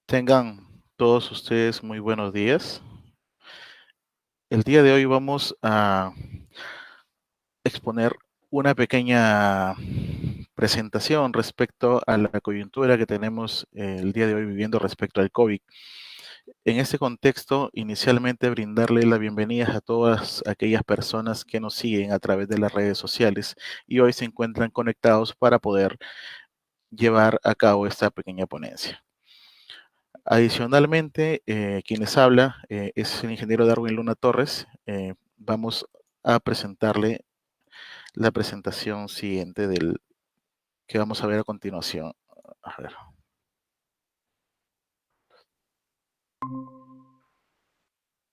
Tengan todos ustedes muy buenos días. El día de hoy vamos a exponer una pequeña presentación respecto a la coyuntura que tenemos el día de hoy viviendo respecto al COVID. En este contexto, inicialmente brindarle la bienvenida a todas aquellas personas que nos siguen a través de las redes sociales y hoy se encuentran conectados para poder llevar a cabo esta pequeña ponencia. Adicionalmente, quienes habla es el ingeniero Darwin Luna Torres. Vamos a presentarle la presentación siguiente del que vamos a ver a continuación. A ver.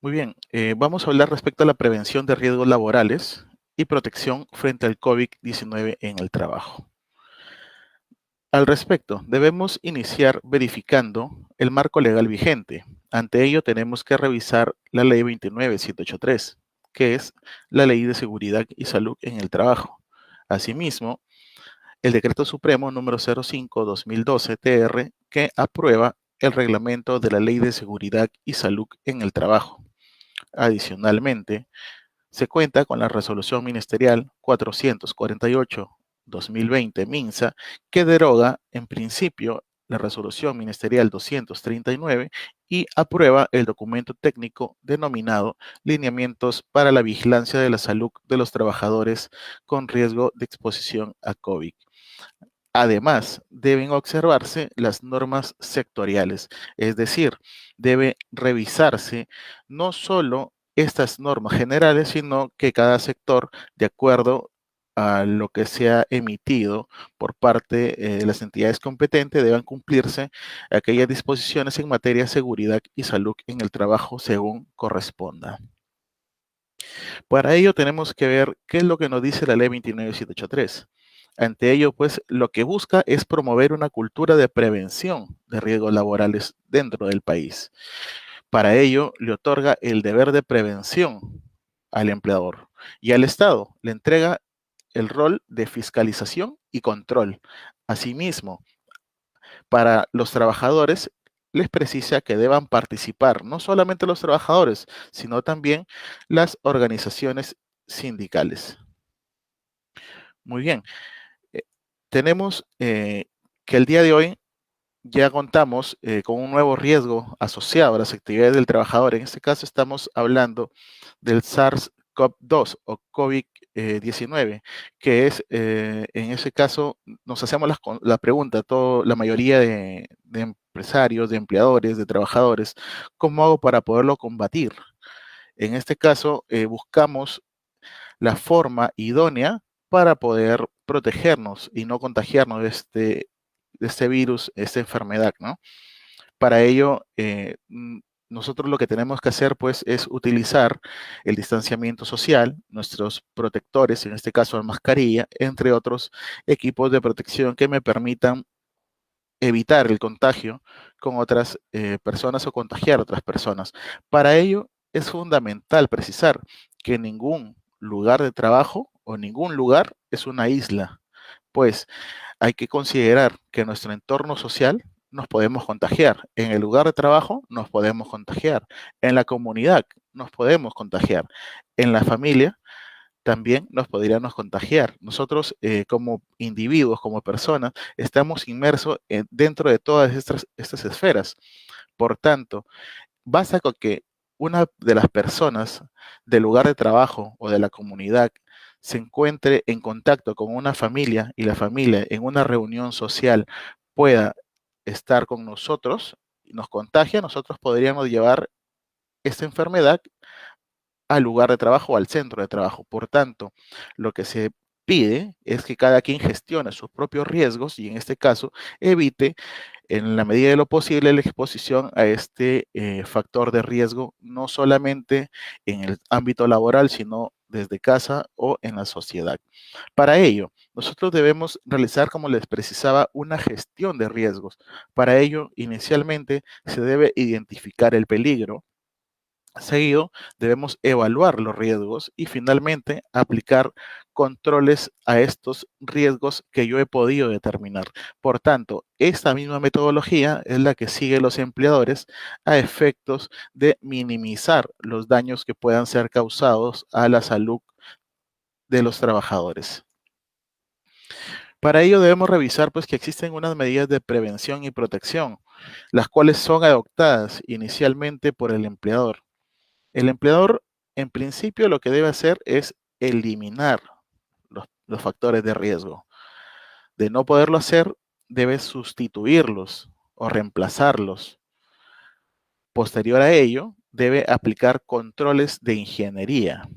Muy bien, vamos a hablar respecto a la prevención de riesgos laborales y protección frente al COVID-19 en el trabajo. Al respecto, debemos iniciar verificando el marco legal vigente. Ante ello, tenemos que revisar la Ley 29.183, que es la Ley de Seguridad y Salud en el Trabajo. Asimismo, el Decreto Supremo número 05/2012 que aprueba el reglamento de la Ley de Seguridad y Salud en el Trabajo. Adicionalmente, se cuenta con la resolución ministerial 448/2020 MINSA, que deroga en principio la resolución ministerial 239 y aprueba el documento técnico denominado Lineamientos para la vigilancia de la salud de los trabajadores con riesgo de exposición a COVID. Además, deben observarse las normas sectoriales, es decir, debe revisarse no solo estas normas generales, sino que cada sector, de acuerdo a lo que se ha emitido por parte de las entidades competentes, deban cumplirse aquellas disposiciones en materia de seguridad y salud en el trabajo según corresponda. Para ello tenemos que ver qué es lo que nos dice la ley 29.783. Ante ello, pues, lo que busca es promover una cultura de prevención de riesgos laborales dentro del país. Para ello, le otorga el deber de prevención al empleador y al Estado le entrega el rol de fiscalización y control. Asimismo, para los trabajadores les precisa que deban participar no solamente los trabajadores, sino también las organizaciones sindicales. Muy bien, eh, tenemos que el día de hoy ya contamos con un nuevo riesgo asociado a las actividades del trabajador. En este caso estamos hablando del SARS-CoV-2 o COVID-19, que es, en ese caso, nos hacemos la pregunta, la mayoría de empresarios, de empleadores, de trabajadores, ¿cómo hago para poderlo combatir? En este caso, buscamos la forma idónea para poder protegernos y no contagiarnos de este virus, esta enfermedad, ¿no? Para ello, nosotros lo que tenemos que hacer, pues, es utilizar el distanciamiento social, nuestros protectores, en este caso la mascarilla, entre otros equipos de protección que me permitan evitar el contagio con otras personas o contagiar a otras personas. Para ello, es fundamental precisar que ningún lugar de trabajo o ningún lugar es una isla, pues hay que considerar que en nuestro entorno social nos podemos contagiar. En el lugar de trabajo nos podemos contagiar. En la comunidad nos podemos contagiar. En la familia también nos podríamos contagiar. Nosotros como individuos, como personas, estamos inmersos dentro de todas estas esferas. Por tanto, basta con que una de las personas del lugar de trabajo o de la comunidad se encuentre en contacto con una familia y la familia en una reunión social pueda estar con nosotros y nos contagia, nosotros podríamos llevar esta enfermedad al lugar de trabajo o al centro de trabajo. Por tanto, lo que se pide es que cada quien gestione sus propios riesgos y en este caso evite en la medida de lo posible la exposición a este factor de riesgo, no solamente en el ámbito laboral, sino desde casa o en la sociedad. Para ello, nosotros debemos realizar, como les precisaba, una gestión de riesgos. Para ello, inicialmente, se debe identificar el peligro, Seguido, debemos evaluar los riesgos y finalmente aplicar controles a estos riesgos que yo he podido determinar. Por tanto, esta misma metodología es la que siguen los empleadores a efectos de minimizar los daños que puedan ser causados a la salud de los trabajadores. Para ello debemos revisar pues que existen unas medidas de prevención y protección, las cuales son adoptadas inicialmente por el empleador. El empleador, en principio, lo que debe hacer es eliminar los factores de riesgo. De no poderlo hacer, debe sustituirlos o reemplazarlos. Posterior a ello, debe aplicar controles de ingeniería,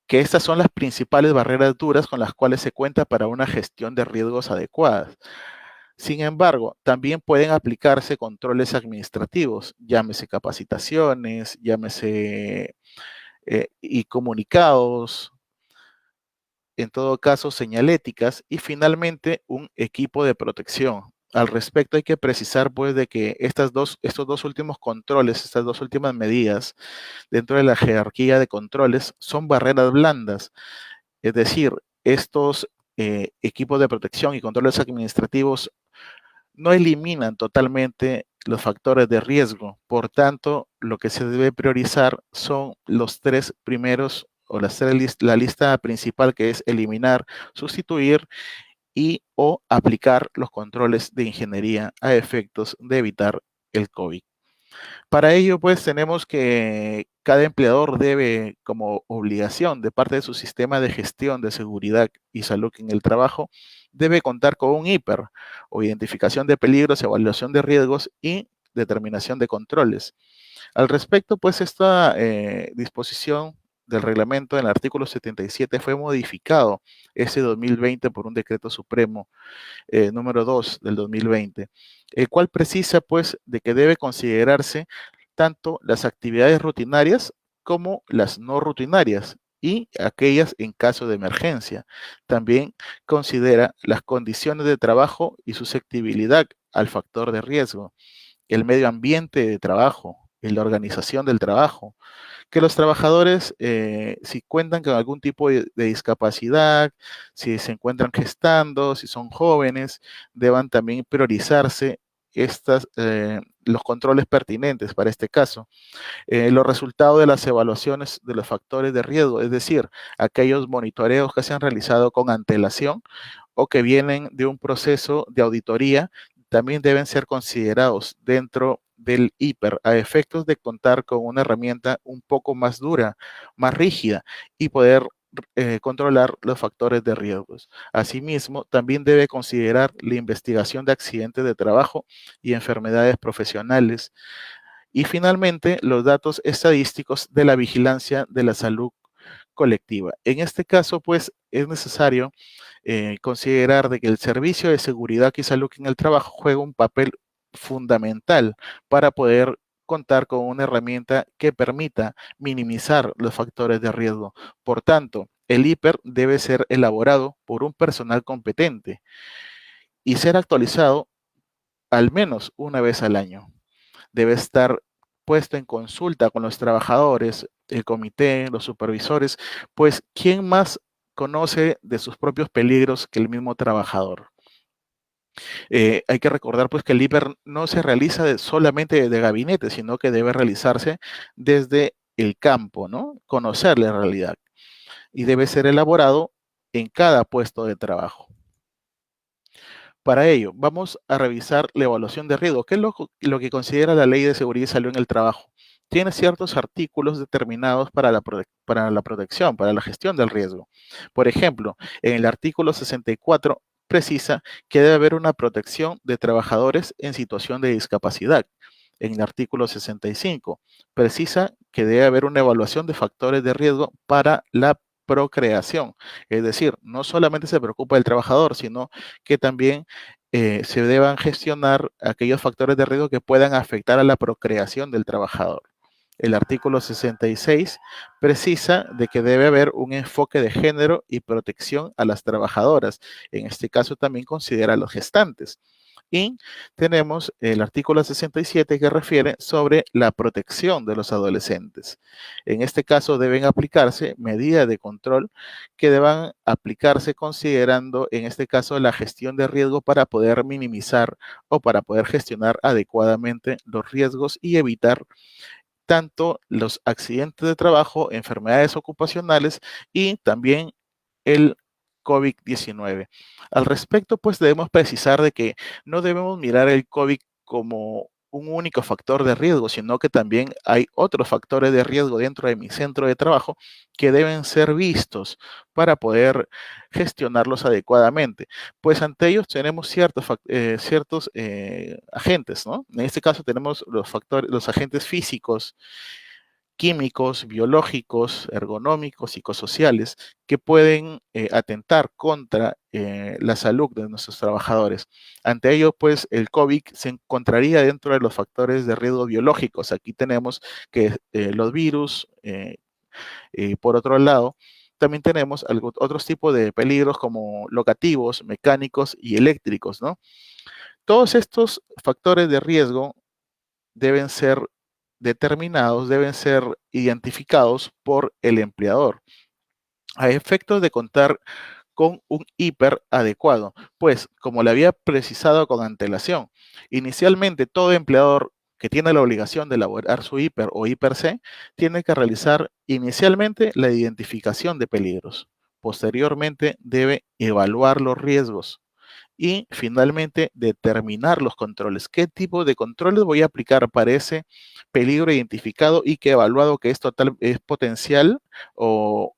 que estas son las principales barreras duras con las cuales se cuenta para una gestión de riesgos adecuada. Sin embargo, también pueden aplicarse controles administrativos, llámese capacitaciones, llámese y comunicados, en todo caso señaléticas y finalmente un equipo de protección. Al respecto hay que precisar pues de que estos dos últimos controles, estas dos últimas medidas dentro de la jerarquía de controles son barreras blandas, es decir, estos equipos de protección y controles administrativos no eliminan totalmente los factores de riesgo. Por tanto, lo que se debe priorizar son los tres primeros o la lista principal, que es eliminar, sustituir y o aplicar los controles de ingeniería a efectos de evitar el COVID. Para ello, pues tenemos que cada empleador debe, como obligación de parte de su sistema de gestión de seguridad y salud en el trabajo, debe contar con un IPER o identificación de peligros, evaluación de riesgos y determinación de controles. Al respecto, pues esta disposición del reglamento en el artículo 77 fue modificado ese 2020 por un decreto supremo número 2 del 2020, el cual precisa pues de que debe considerarse tanto las actividades rutinarias como las no rutinarias y aquellas en caso de emergencia. También considera las condiciones de trabajo y susceptibilidad al factor de riesgo, el medio ambiente de trabajo, y la organización del trabajo, que los trabajadores, si cuentan con algún tipo de discapacidad, si se encuentran gestando, si son jóvenes, deban también priorizarse los controles pertinentes para este caso. Los resultados de las evaluaciones de los factores de riesgo, es decir, aquellos monitoreos que se han realizado con antelación o que vienen de un proceso de auditoría, también deben ser considerados dentro del IPER a efectos de contar con una herramienta un poco más dura, más rígida y poder controlar los factores de riesgos. Asimismo, también debe considerar la investigación de accidentes de trabajo y enfermedades profesionales. Y finalmente, los datos estadísticos de la vigilancia de la salud colectiva. En este caso, pues, es necesario considerar de que el servicio de seguridad y salud en el trabajo juega un papel fundamental para poder contar con una herramienta que permita minimizar los factores de riesgo. Por tanto, el IPER debe ser elaborado por un personal competente y ser actualizado al menos una vez al año. Debe estar puesto en consulta con los trabajadores, el comité, los supervisores, pues ¿quién más conoce de sus propios peligros que el mismo trabajador? Hay que recordar pues que el IPER no se realiza solamente de gabinete, sino que debe realizarse desde el campo, ¿no? Conocer la realidad y debe ser elaborado en cada puesto de trabajo. Para ello, vamos a revisar la evaluación de riesgo. ¿Qué es lo que considera la Ley de Seguridad y Salud en el Trabajo? Tiene ciertos artículos determinados para la protección, para la gestión del riesgo. Por ejemplo, en el artículo 64 precisa que debe haber una protección de trabajadores en situación de discapacidad. En el artículo 65 precisa que debe haber una evaluación de factores de riesgo para la procreación. Es decir, no solamente se preocupa del trabajador, sino que también se deban gestionar aquellos factores de riesgo que puedan afectar a la procreación del trabajador. El artículo 66 precisa de que debe haber un enfoque de género y protección a las trabajadoras. En este caso también considera a los gestantes. Y tenemos el artículo 67 que refiere sobre la protección de los adolescentes. En este caso deben aplicarse medidas de control que deban aplicarse considerando, en este caso, la gestión de riesgo para poder minimizar o para poder gestionar adecuadamente los riesgos y evitar tanto los accidentes de trabajo, enfermedades ocupacionales y también el COVID-19. Al respecto, pues debemos precisar de que no debemos mirar el COVID como un único factor de riesgo, sino que también hay otros factores de riesgo dentro de mi centro de trabajo que deben ser vistos para poder gestionarlos adecuadamente. Pues ante ellos tenemos ciertos agentes, ¿no? En este caso tenemos los factores, los agentes físicos, químicos, biológicos, ergonómicos, psicosociales, que pueden atentar contra la salud de nuestros trabajadores. Ante ello, pues el COVID se encontraría dentro de los factores de riesgo biológicos. Aquí tenemos que los virus, por otro lado, también tenemos otros tipos de peligros como locativos, mecánicos y eléctricos, ¿no? Todos estos factores de riesgo deben ser determinados, deben ser identificados por el empleador a efectos de contar con un hiper adecuado, pues como le había precisado con antelación, inicialmente todo empleador que tiene la obligación de elaborar su hiper o hiper C tiene que realizar inicialmente la identificación de peligros. Posteriormente debe evaluar los riesgos y finalmente determinar los controles. ¿Qué tipo de controles voy a aplicar para ese peligro identificado y que he evaluado que es potencial o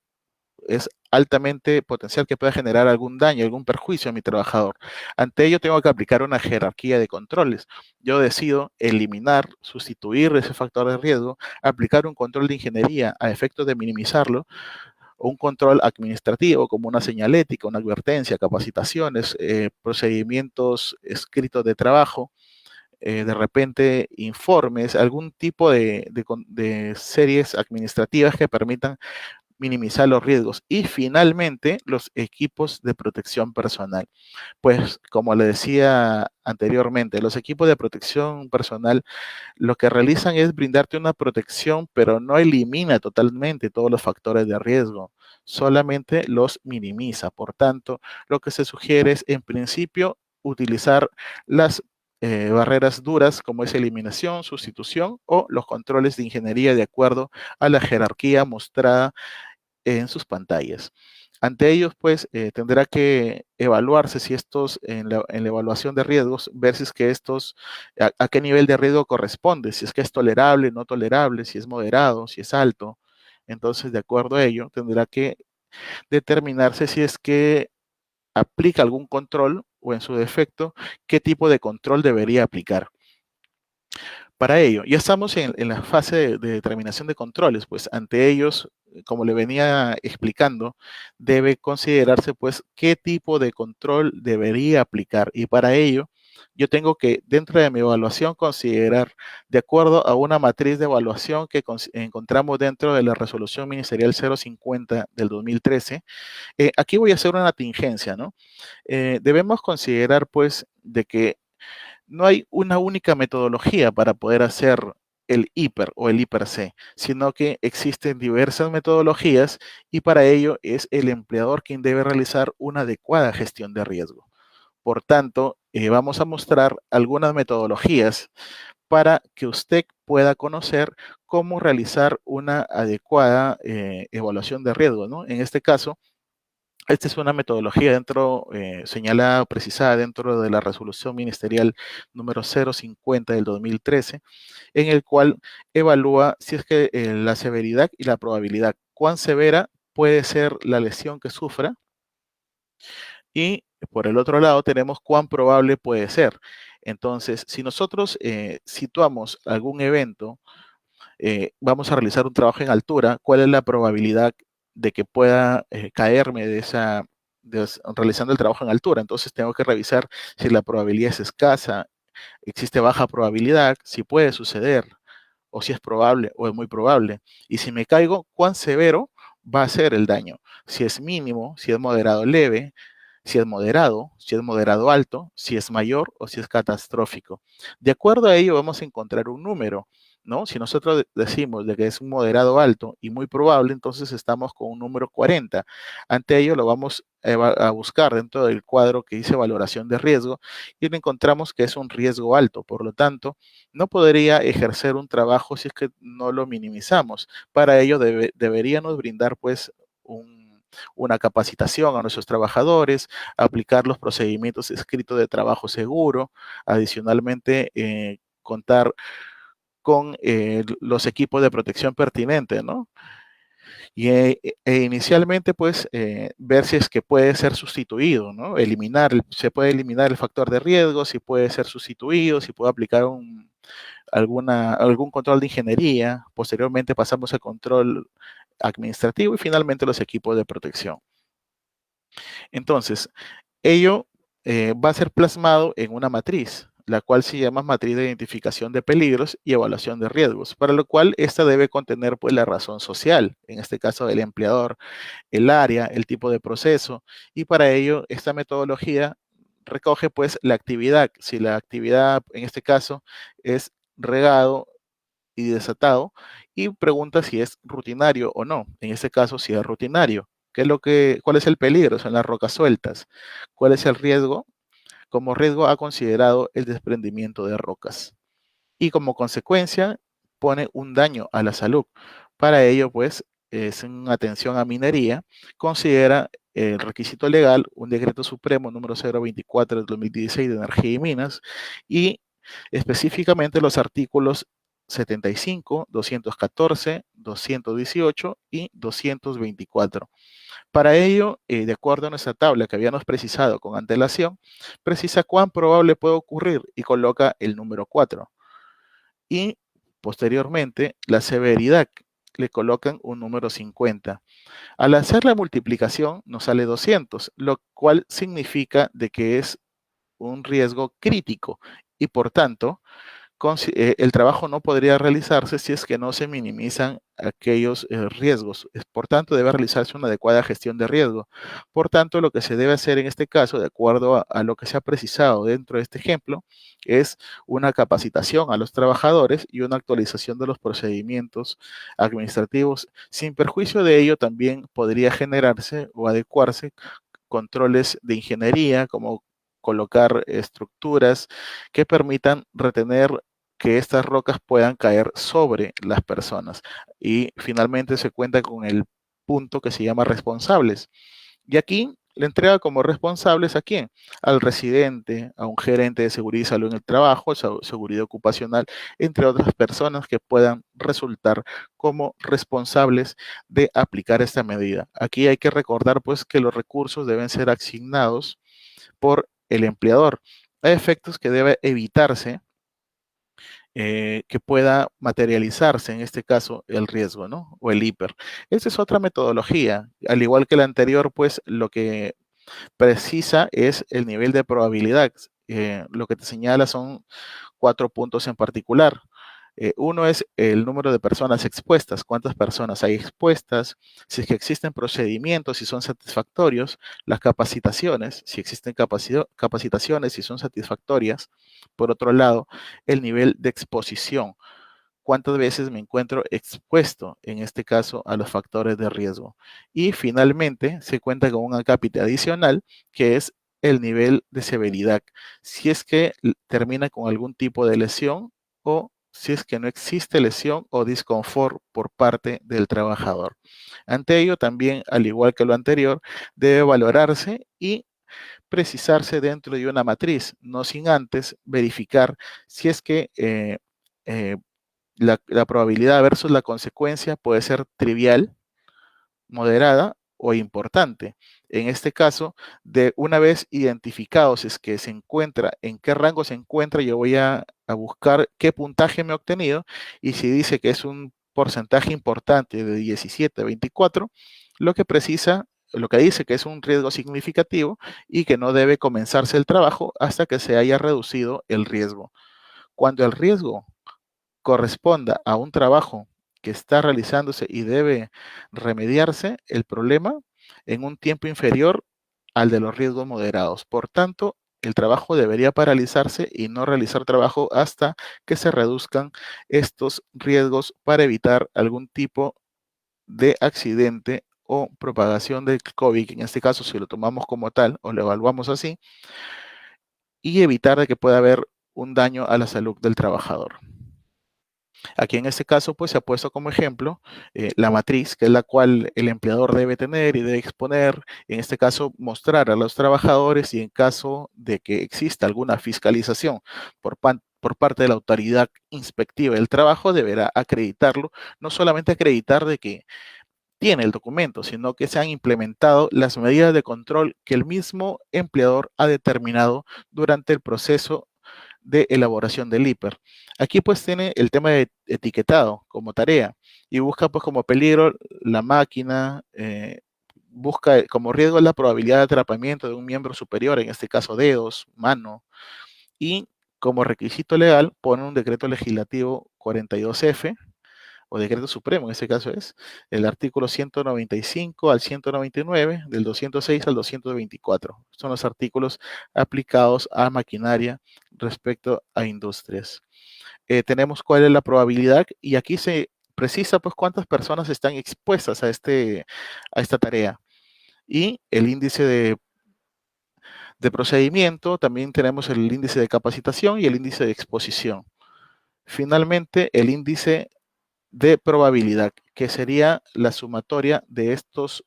es altamente potencial que pueda generar algún daño, algún perjuicio a mi trabajador? Ante ello tengo que aplicar una jerarquía de controles. Yo decido eliminar, sustituir ese factor de riesgo, aplicar un control de ingeniería a efectos de minimizarlo, un control administrativo como una señalética, una advertencia, capacitaciones, procedimientos escritos de trabajo, de repente informes, algún tipo de series administrativas que permitan minimizar los riesgos y finalmente los equipos de protección personal. Pues como le decía anteriormente, los equipos de protección personal lo que realizan es brindarte una protección, pero no elimina totalmente todos los factores de riesgo, solamente los minimiza. Por tanto, lo que se sugiere es, en principio, utilizar las barreras duras como es eliminación, sustitución o los controles de ingeniería de acuerdo a la jerarquía mostrada en sus pantallas. Ante ellos, pues, tendrá que evaluarse si estos, en la evaluación de riesgos, ver si es que estos, a qué nivel de riesgo corresponde, si es que es tolerable, no tolerable, si es moderado, si es alto. Entonces, de acuerdo a ello, tendrá que determinarse si es que aplica algún control o en su defecto, qué tipo de control debería aplicar. Para ello, ya estamos en la fase de determinación de controles, pues ante ellos, como le venía explicando, debe considerarse pues qué tipo de control debería aplicar. Y para ello, yo tengo que, dentro de mi evaluación, considerar, de acuerdo a una matriz de evaluación que encontramos dentro de la resolución ministerial 050 del 2013, aquí voy a hacer una tingencia, ¿no? Debemos considerar pues de que no hay una única metodología para poder hacer el hiper o el hiper C, sino que existen diversas metodologías y para ello es el empleador quien debe realizar una adecuada gestión de riesgo. Por tanto, vamos a mostrar algunas metodologías para que usted pueda conocer cómo realizar una adecuada evaluación de riesgo, ¿no? En este caso, esta es una metodología señalada, precisada dentro de la resolución ministerial número 050 del 2013, en el cual evalúa si es que la severidad y la probabilidad, cuán severa puede ser la lesión que sufra, y por el otro lado tenemos cuán probable puede ser. Entonces, si nosotros situamos algún evento, vamos a realizar un trabajo en altura, ¿cuál es la probabilidad de que pueda caerme realizando el trabajo en altura? Entonces tengo que revisar si la probabilidad es escasa, existe baja probabilidad, si puede suceder, o si es probable o es muy probable. Y si me caigo, ¿cuán severo va a ser el daño? Si es mínimo, si es moderado, leve, si es moderado alto, si es mayor o si es catastrófico. De acuerdo a ello vamos a encontrar un número, ¿no? Si nosotros decimos de que es un moderado alto y muy probable, entonces estamos con un número 40. Ante ello lo vamos a buscar dentro del cuadro que dice valoración de riesgo y encontramos que es un riesgo alto. Por lo tanto, no podría ejercer un trabajo si es que no lo minimizamos. Para ello deberíamos brindar pues una capacitación a nuestros trabajadores, aplicar los procedimientos escritos de trabajo seguro, adicionalmente contar con los equipos de protección pertinentes, ¿no? Y inicialmente, pues, ver si es que puede ser sustituido, ¿no? Se puede eliminar el factor de riesgo, si puede ser sustituido, si puede aplicar algún control de ingeniería. Posteriormente pasamos al control administrativo y finalmente los equipos de protección. Entonces, ello va a ser plasmado en una matriz, la cual se llama matriz de identificación de peligros y evaluación de riesgos, para lo cual esta debe contener pues la razón social, en este caso el empleador, el área, el tipo de proceso, y para ello esta metodología recoge pues la actividad, si la actividad en este caso es regado y desatado, y pregunta si es rutinario o no. En este caso, si es rutinario. ¿Cuál es el peligro? Son las rocas sueltas. ¿Cuál es el riesgo? Como riesgo ha considerado el desprendimiento de rocas. Y como consecuencia, pone un daño a la salud. Para ello, pues, es en atención a minería, considera el requisito legal, un decreto supremo número 024 del 2016 de Energía y Minas, y específicamente los artículos 75, 214, 218 y 224. Para ello, de acuerdo a nuestra tabla que habíamos precisado con antelación, precisa cuán probable puede ocurrir y coloca el número 4. Y posteriormente, la severidad le colocan un número 50. Al hacer la multiplicación nos sale 200, lo cual significa de que es un riesgo crítico y por tanto el trabajo no podría realizarse si es que no se minimizan aquellos riesgos. Por tanto, debe realizarse una adecuada gestión de riesgo. Por tanto, lo que se debe hacer en este caso, de acuerdo a lo que se ha precisado dentro de este ejemplo, es una capacitación a los trabajadores y una actualización de los procedimientos administrativos. Sin perjuicio de ello, también podría generarse o adecuarse controles de ingeniería, como colocar estructuras que permitan retener que estas rocas puedan caer sobre las personas. Y finalmente se cuenta con el punto que se llama responsables. Y aquí le entrega como responsables a quién? Al residente, a un gerente de seguridad y salud en el trabajo, seguridad ocupacional, entre otras personas que puedan resultar como responsables de aplicar esta medida. Aquí hay que recordar pues que los recursos deben ser asignados por el empleador. Hay efectos que debe evitarse que pueda materializarse, en este caso, el riesgo, ¿no? O el hiper. Esa es otra metodología. Al igual que la anterior, pues lo que precisa es el nivel de probabilidad. Lo que te señala son 4 puntos en particular. Uno es el número de personas expuestas, cuántas personas hay expuestas, si es que existen procedimientos, si son satisfactorios, las capacitaciones, si existen capacitaciones, si son satisfactorias. Por otro lado, el nivel de exposición, cuántas veces me encuentro expuesto, en este caso, a los factores de riesgo. Y finalmente, se cuenta con un acápite adicional, que es el nivel de severidad. Si es que termina con algún tipo de lesión o si es que no existe lesión o disconfort por parte del trabajador. Ante ello, también, al igual que lo anterior, debe valorarse y precisarse dentro de una matriz, no sin antes verificar si es que eh, la probabilidad versus la consecuencia puede ser trivial, moderada o importante. En este caso, de una vez identificados es que se encuentra, en qué rango se encuentra, yo voy a buscar qué puntaje me ha obtenido y si dice que es un porcentaje importante de 17 a 24, lo que precisa, lo que dice que es un riesgo significativo y que no debe comenzarse el trabajo hasta que se haya reducido el riesgo. Cuando el riesgo corresponda a un trabajo que está realizándose y debe remediarse el problema en un tiempo inferior al de los riesgos moderados. Por tanto, el trabajo debería paralizarse y no realizar trabajo hasta que se reduzcan estos riesgos para evitar algún tipo de accidente o propagación del COVID, que en este caso si lo tomamos como tal o lo evaluamos así, y evitar de que pueda haber un daño a la salud del trabajador. Aquí en este caso, pues se ha puesto como ejemplo la matriz, que es la cual el empleador debe tener y debe exponer, en este caso, mostrar a los trabajadores y en caso de que exista alguna fiscalización por parte de la autoridad inspectiva del trabajo, deberá acreditarlo, no solamente acreditar de que tiene el documento, sino que se han implementado las medidas de control que el mismo empleador ha determinado durante el proceso de elaboración del hiper. Aquí pues tiene el tema de etiquetado como tarea y busca pues como peligro la máquina, busca como riesgo la probabilidad de atrapamiento de un miembro superior, en este caso dedos, mano, y como requisito legal pone un decreto legislativo 42F o decreto supremo, en este caso es el artículo 195 al 199, del 206 al 224. Son los artículos aplicados a maquinaria respecto a industrias. Tenemos cuál es la probabilidad y aquí se precisa pues cuántas personas están expuestas a esta tarea. Y el índice de procedimiento, también tenemos el índice de capacitación y el índice de exposición. Finalmente, el índice de probabilidad, que sería la sumatoria de estos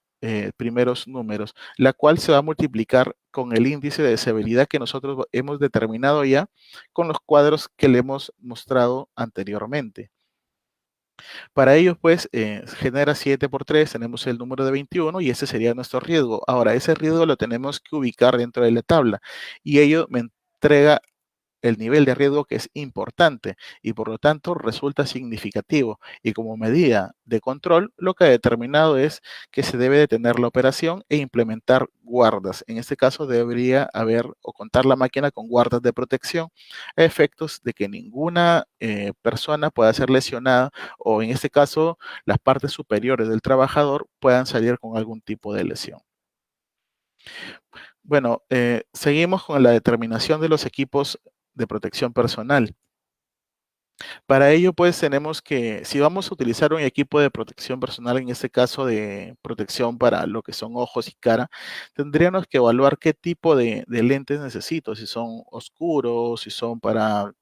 primeros números, la cual se va a multiplicar con el índice de severidad que nosotros hemos determinado ya con los cuadros que le hemos mostrado anteriormente. Para ello, pues, genera 7 por 3, tenemos el número de 21 y ese sería nuestro riesgo. Ahora, ese riesgo lo tenemos que ubicar dentro de la tabla y ello me entrega el nivel de riesgo que es importante y por lo tanto resulta significativo. Y como medida de control, lo que ha determinado es que se debe detener la operación e implementar guardas. En este caso debería haber o contar la máquina con guardas de protección a efectos de que ninguna persona pueda ser lesionada o en este caso las partes superiores del trabajador puedan salir con algún tipo de lesión. Bueno, seguimos con la determinación de los equipos de protección personal. Para ello, pues tenemos que, si vamos a utilizar un equipo de protección personal, en este caso de protección para lo que son ojos y cara, tendríamos que evaluar qué tipo de lentes necesito, si son oscuros, si son para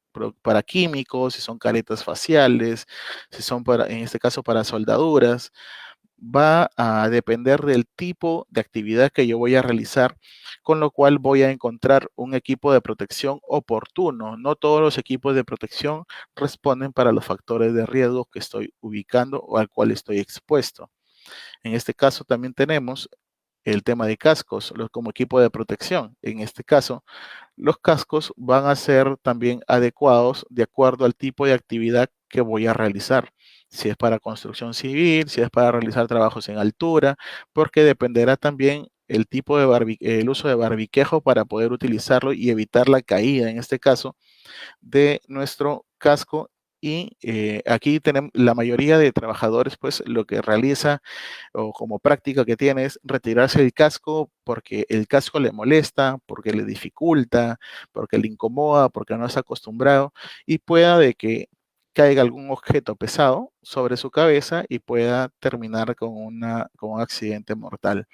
químicos, si son caretas faciales, si son para, en este caso, para soldaduras. Va a depender del tipo de actividad que yo voy a realizar, con lo cual voy a encontrar un equipo de protección oportuno. No todos los equipos de protección responden para los factores de riesgo que estoy ubicando o al cual estoy expuesto. En este caso también tenemos el tema de cascos como equipo de protección. En este caso, los cascos van a ser también adecuados de acuerdo al tipo de actividad que voy a realizar. Si es para construcción civil, si es para realizar trabajos en altura, porque dependerá también el tipo de el uso de barbiquejo para poder utilizarlo y evitar la caída, en este caso, de nuestro casco. Y aquí tenemos la mayoría de trabajadores, pues lo que realiza o como práctica que tiene es retirarse el casco porque el casco le molesta, porque le dificulta, porque le incomoda, porque no está acostumbrado y pueda de que caiga algún objeto pesado sobre su cabeza y pueda terminar con un accidente mortal.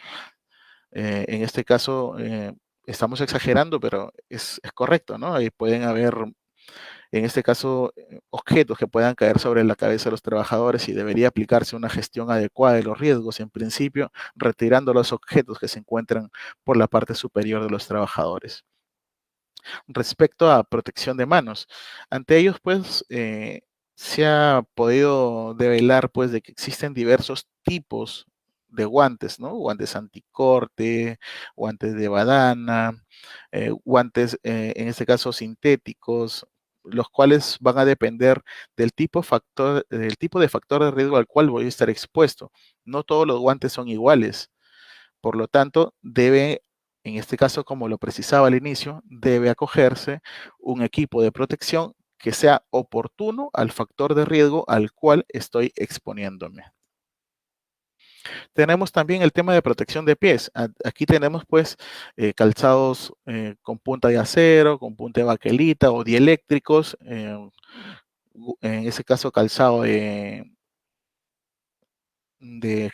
En este caso, estamos exagerando, pero es correcto, ¿no? Ahí pueden haber en este caso, objetos que puedan caer sobre la cabeza de los trabajadores y debería aplicarse una gestión adecuada de los riesgos, en principio, retirando los objetos que se encuentran por la parte superior de los trabajadores. Respecto a protección de manos, ante ellos, pues, se ha podido develar, pues, de que existen diversos tipos de guantes, ¿no? Guantes anticorte, guantes de badana, guantes, en este caso, sintéticos, los cuales van a depender del tipo de factor de riesgo al cual voy a estar expuesto. No todos los guantes son iguales. Por lo tanto, debe, en este caso, como lo precisaba al inicio, debe acogerse un equipo de protección que sea oportuno al factor de riesgo al cual estoy exponiéndome. Tenemos también el tema de protección de pies. Aquí tenemos pues calzados con punta de acero, con punta de baquelita o dieléctricos, en ese caso calzado de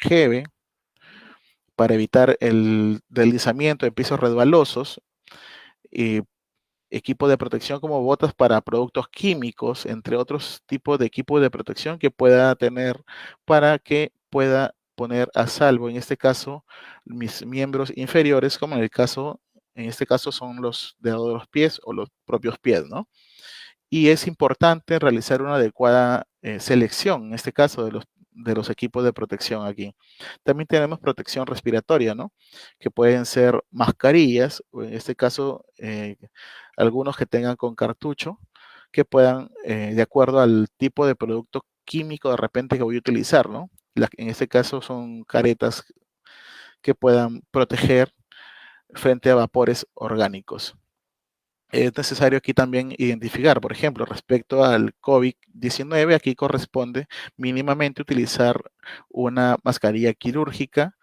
Geve para evitar el deslizamiento de pisos resbalosos, y equipo de protección como botas para productos químicos, entre otros tipos de equipos de protección que pueda tener para que pueda poner a salvo, en este caso, mis miembros inferiores, como en este caso son los dedos de los pies o los propios pies, ¿no? Y es importante realizar una adecuada selección, en este caso de los equipos de protección aquí. También tenemos protección respiratoria, ¿no? Que pueden ser mascarillas, o en este caso, algunos que tengan con cartucho, que puedan, de acuerdo al tipo de producto químico de repente que voy a utilizar, ¿no? En este caso son caretas que puedan proteger frente a vapores orgánicos. Es necesario aquí también identificar, por ejemplo, respecto al COVID-19, aquí corresponde mínimamente utilizar una mascarilla quirúrgica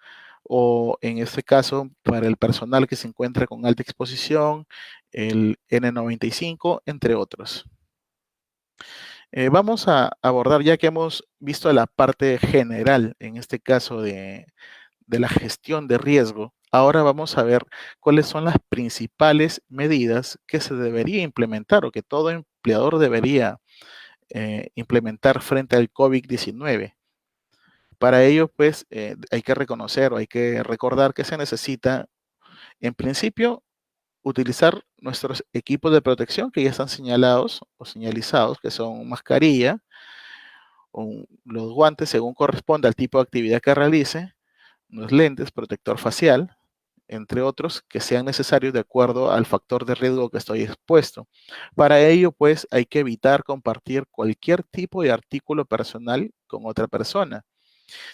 o en este caso para el personal que se encuentra con alta exposición, el N95, entre otros. Vamos a abordar, ya que hemos visto la parte general, en este caso de la gestión de riesgo, ahora vamos a ver cuáles son las principales medidas que se debería implementar o que todo empleador debería implementar frente al COVID-19. Para ello, pues, hay que reconocer o hay que recordar que se necesita, en principio, utilizar nuestros equipos de protección que ya están señalados o señalizados, que son mascarilla, o los guantes según corresponde al tipo de actividad que realice, los lentes, protector facial, entre otros, que sean necesarios de acuerdo al factor de riesgo que estoy expuesto. Para ello, pues, hay que evitar compartir cualquier tipo de artículo personal con otra persona,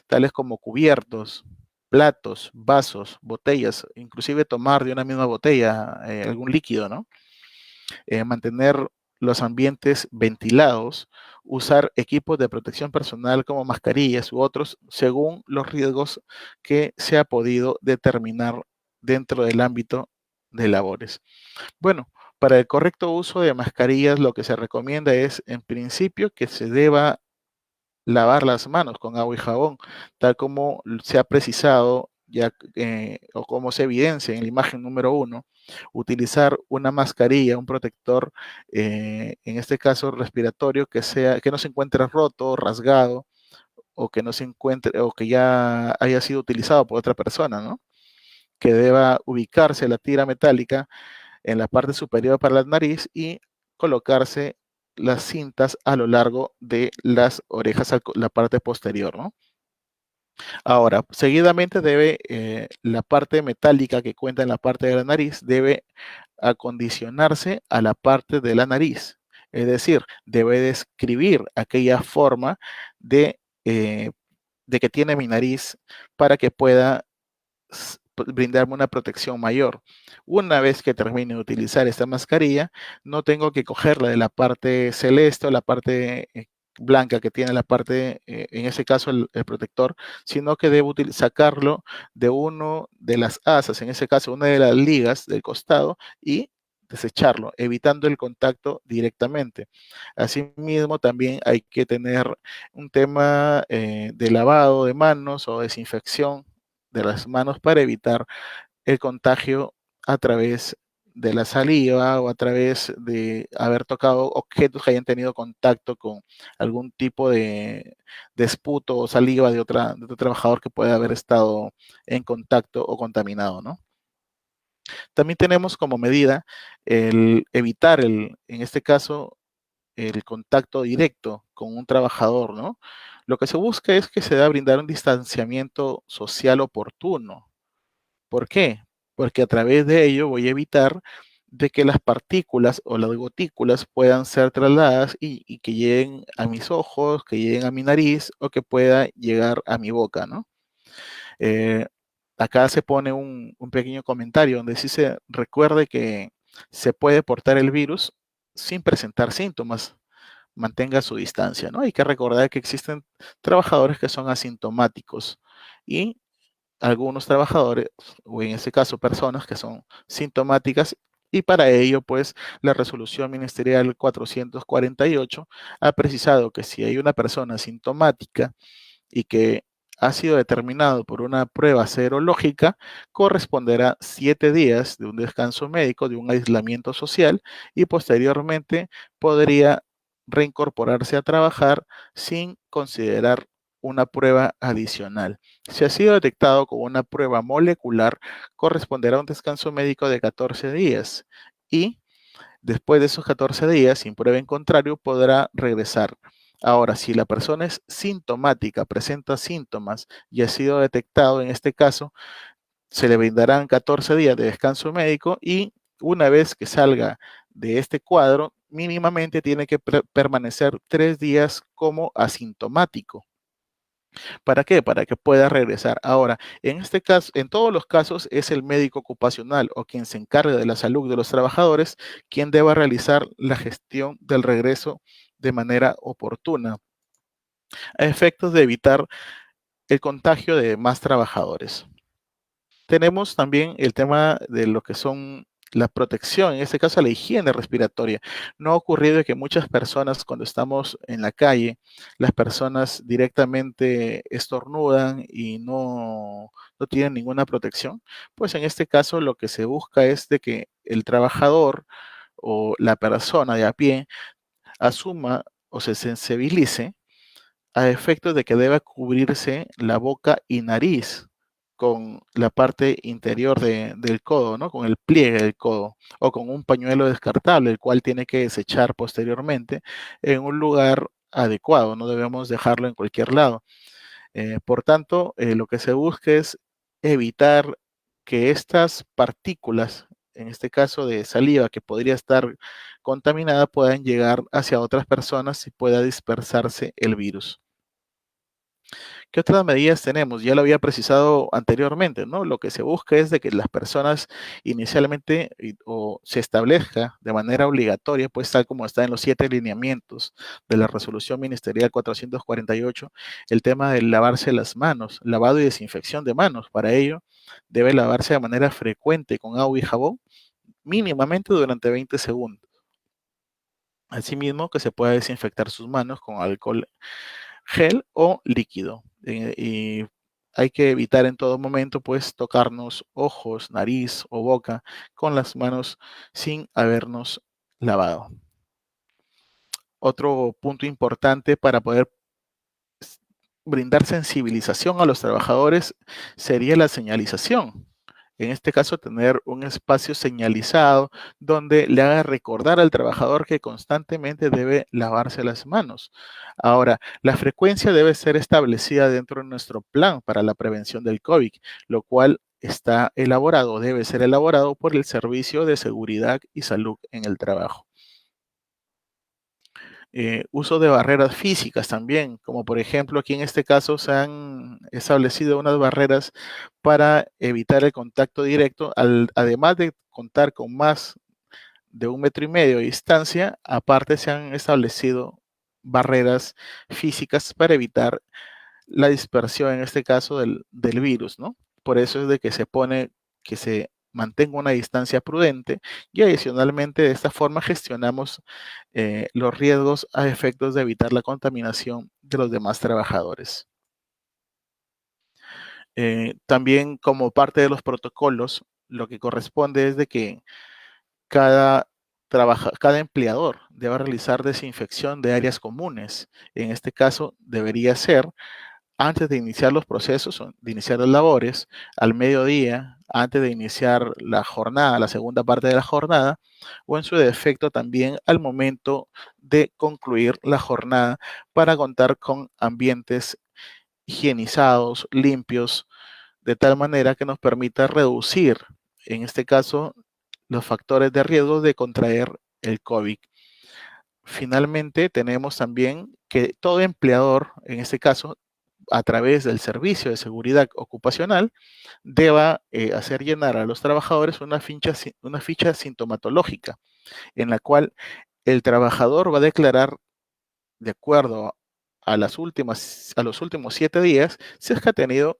tales como cubiertos, platos, vasos, botellas, inclusive tomar de una misma botella algún líquido, ¿no? Mantener los ambientes ventilados, usar equipos de protección personal como mascarillas u otros según los riesgos que se ha podido determinar dentro del ámbito de labores. Bueno, para el correcto uso de mascarillas lo que se recomienda es en principio que se deba lavar las manos con agua y jabón, tal como se ha precisado ya o como se evidencia en la imagen número 1, utilizar una mascarilla, un protector, en este caso respiratorio, que no se encuentre roto, rasgado, o que no se encuentre, o que ya haya sido utilizado por otra persona, ¿no? Que deba ubicarse la tira metálica en la parte superior para la nariz y colocarse las cintas a lo largo de las orejas, la parte posterior, ¿no? Ahora, seguidamente debe la parte metálica que cuenta en la parte de la nariz debe acondicionarse a la parte de la nariz. Es decir, debe describir aquella forma de, eh, de que tiene mi nariz para que pueda brindarme una protección mayor. Una vez que termine de utilizar esta mascarilla, no tengo que cogerla de la parte celeste o la parte blanca que tiene la parte, en ese caso el protector, sino que debo sacarlo de uno de las asas, en ese caso una de las ligas del costado y desecharlo, evitando el contacto directamente. Asimismo, también hay que tener un tema de lavado de manos o desinfección de las manos para evitar el contagio a través de la saliva o a través de haber tocado objetos que hayan tenido contacto con algún tipo de esputo o saliva de otro trabajador que pueda haber estado en contacto o contaminado, ¿no? También tenemos como medida el evitar en este caso, el contacto directo con un trabajador, ¿no? Lo que se busca es que se deba brindar un distanciamiento social oportuno. ¿Por qué? Porque a través de ello voy a evitar de que las partículas o las gotículas puedan ser trasladadas y que lleguen a mis ojos, que lleguen a mi nariz o que pueda llegar a mi boca, ¿no? Eh, Acá se pone un pequeño comentario donde sí se recuerde que se puede portar el virus sin presentar síntomas, mantenga su distancia, ¿no? Hay que recordar que existen trabajadores que son asintomáticos y algunos trabajadores, o en este caso personas que son sintomáticas, y para ello, pues, la resolución ministerial 448 ha precisado que si hay una persona sintomática y que ha sido determinado por una prueba serológica, corresponderá 7 días de un descanso médico, de un aislamiento social, y posteriormente podría reincorporarse a trabajar sin considerar una prueba adicional. Si ha sido detectado con una prueba molecular, corresponderá a un descanso médico de 14 días y después de esos 14 días, sin prueba en contrario, podrá regresar. Ahora, si la persona es sintomática, presenta síntomas y ha sido detectado en este caso, se le brindarán 14 días de descanso médico y una vez que salga de este cuadro, mínimamente tiene que permanecer 3 días como asintomático. ¿Para qué? Para que pueda regresar. Ahora, en este caso, en todos los casos es el médico ocupacional o quien se encargue de la salud de los trabajadores quien deba realizar la gestión del regreso de manera oportuna, a efectos de evitar el contagio de más trabajadores. Tenemos también el tema de lo que son la protección, en este caso la higiene respiratoria. No ha ocurrido que muchas personas cuando estamos en la calle, las personas directamente estornudan y no tienen ninguna protección. Pues en este caso lo que se busca es de que el trabajador o la persona de a pie asuma o se sensibilice a efectos de que deba cubrirse la boca y nariz con la parte interior del codo, ¿no? Con el pliegue del codo, o con un pañuelo descartable, el cual tiene que desechar posteriormente en un lugar adecuado, no debemos dejarlo en cualquier lado. Por tanto, lo que se busca es evitar que estas partículas, en este caso de saliva que podría estar contaminada, puedan llegar hacia otras personas y pueda dispersarse el virus. ¿Qué otras medidas tenemos? Ya lo había precisado anteriormente, ¿no? Lo que se busca es de que las personas inicialmente o se establezca de manera obligatoria, pues tal como está en los 7 lineamientos de la resolución ministerial 448, el tema de lavarse las manos, lavado y desinfección de manos. Para ello, debe lavarse de manera frecuente con agua y jabón, mínimamente durante 20 segundos. Asimismo, que se pueda desinfectar sus manos con alcohol gel o líquido. Y hay que evitar en todo momento, pues, tocarnos ojos, nariz o boca con las manos sin habernos lavado. Otro punto importante para poder brindar sensibilización a los trabajadores sería la señalización. En este caso, tener un espacio señalizado donde le haga recordar al trabajador que constantemente debe lavarse las manos. Ahora, la frecuencia debe ser establecida dentro de nuestro plan para la prevención del COVID, lo cual está elaborado, debe ser elaborado por el Servicio de Seguridad y Salud en el Trabajo. Uso de barreras físicas también, como por ejemplo aquí en este caso se han establecido unas barreras para evitar el contacto directo, además de contar con más de 1,5 metros de distancia, aparte se han establecido barreras físicas para evitar la dispersión, en este caso, del virus, ¿no? Por eso es de que se pone que se mantenga una distancia prudente y adicionalmente de esta forma gestionamos los riesgos a efectos de evitar la contaminación de los demás trabajadores. También como parte de los protocolos, lo que corresponde es de que cada cada empleador deba realizar desinfección de áreas comunes. En este caso, debería ser antes de iniciar los procesos, de iniciar las labores, al mediodía, antes de iniciar la jornada, la segunda parte de la jornada, o en su defecto también al momento de concluir la jornada para contar con ambientes higienizados, limpios, de tal manera que nos permita reducir, en este caso, los factores de riesgo de contraer el COVID. Finalmente, tenemos también que todo empleador, en este caso, a través del Servicio de Seguridad Ocupacional, deba hacer llenar a los trabajadores una ficha sintomatológica, en la cual el trabajador va a declarar de acuerdo a los últimos 7 días, si es que ha tenido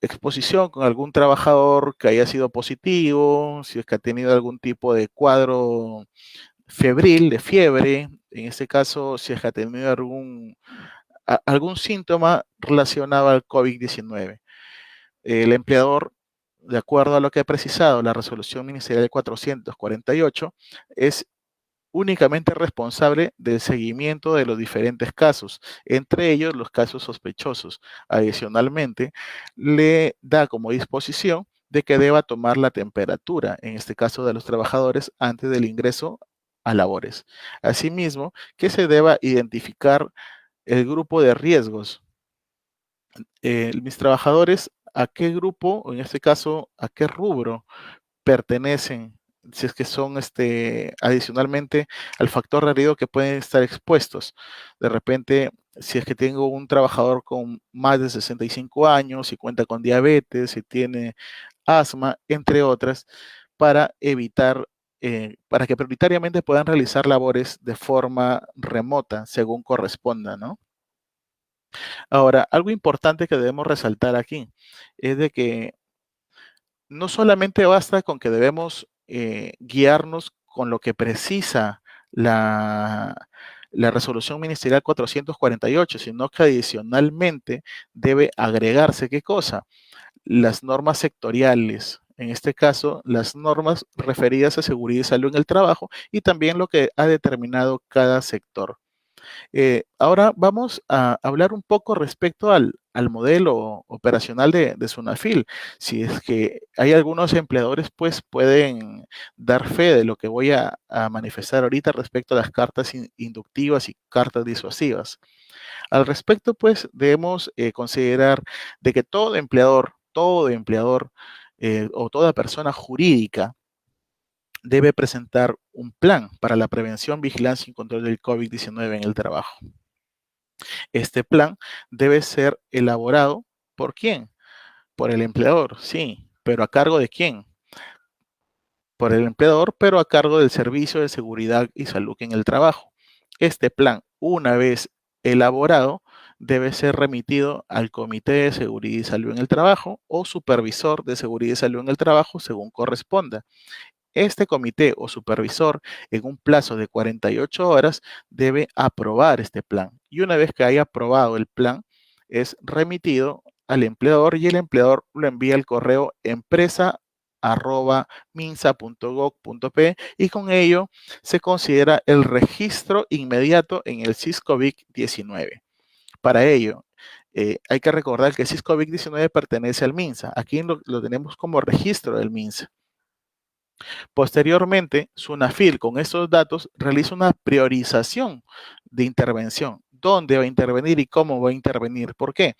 exposición con algún trabajador que haya sido positivo, si es que ha tenido algún tipo de cuadro febril, de fiebre, en este caso, si es que ha tenido algún síntoma relacionado al COVID-19. El empleador, de acuerdo a lo que ha precisado la resolución ministerial 448, es únicamente responsable del seguimiento de los diferentes casos, entre ellos los casos sospechosos. Adicionalmente, le da como disposición de que deba tomar la temperatura, en este caso de los trabajadores, antes del ingreso a labores. Asimismo, que se deba identificar el grupo de riesgos. Mis trabajadores, ¿a qué grupo, o en este caso, a qué rubro pertenecen, si es que son adicionalmente al factor de riesgo que pueden estar expuestos? De repente, si es que tengo un trabajador con más de 65 años, si cuenta con diabetes, si tiene asma, entre otras, para evitar, para que prioritariamente puedan realizar labores de forma remota, según corresponda, ¿no? Ahora, algo importante que debemos resaltar aquí es de que no solamente basta con que debemos guiarnos con lo que precisa la resolución ministerial 448, sino que adicionalmente debe agregarse, ¿qué cosa? Las normas sectoriales, en este caso, las normas referidas a seguridad y salud en el trabajo y también lo que ha determinado cada sector. Ahora vamos a hablar un poco respecto al modelo operacional de Sunafil. Si es que hay algunos empleadores, pues pueden dar fe de lo que voy a manifestar ahorita respecto a las cartas inductivas y cartas disuasivas. Al respecto, pues debemos considerar de que todo empleador o toda persona jurídica debe presentar un plan para la prevención, vigilancia y control del COVID-19 en el trabajo. Este plan debe ser elaborado ¿por quién? Por el empleador, sí, pero ¿a cargo de quién? Por el empleador, pero a cargo del Servicio de Seguridad y Salud en el Trabajo. Este plan, una vez elaborado, debe ser remitido al Comité de Seguridad y Salud en el Trabajo o Supervisor de Seguridad y Salud en el Trabajo, según corresponda. Este comité o supervisor, en un plazo de 48 horas, debe aprobar este plan. Y una vez que haya aprobado el plan, es remitido al empleador y el empleador lo envía al correo empresa@minsa.gov.pe y con ello se considera el registro inmediato en el SIS-COVID-19. Para ello, hay que recordar que el SIS-COVID-19 pertenece al MINSA. Aquí lo tenemos como registro del MINSA. Posteriormente, SUNAFIL con estos datos realiza una priorización de intervención. ¿Dónde va a intervenir y cómo va a intervenir? ¿Por qué?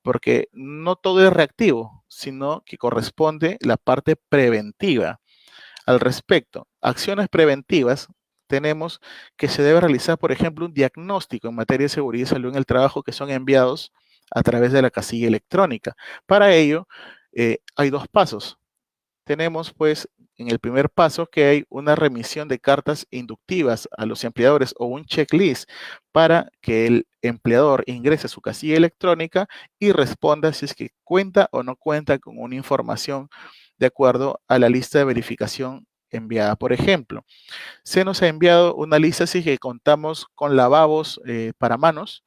Porque no todo es reactivo, sino que corresponde la parte preventiva. Al respecto, acciones preventivas tenemos que se debe realizar, por ejemplo, un diagnóstico en materia de seguridad y salud en el trabajo que son enviados a través de la casilla electrónica. Para ello, hay dos pasos. Tenemos pues en el primer paso que hay una remisión de cartas inductivas a los empleadores o un checklist para que el empleador ingrese a su casilla electrónica y responda si es que cuenta o no cuenta con una información de acuerdo a la lista de verificación enviada. Por ejemplo, se nos ha enviado una lista si que contamos con lavabos para manos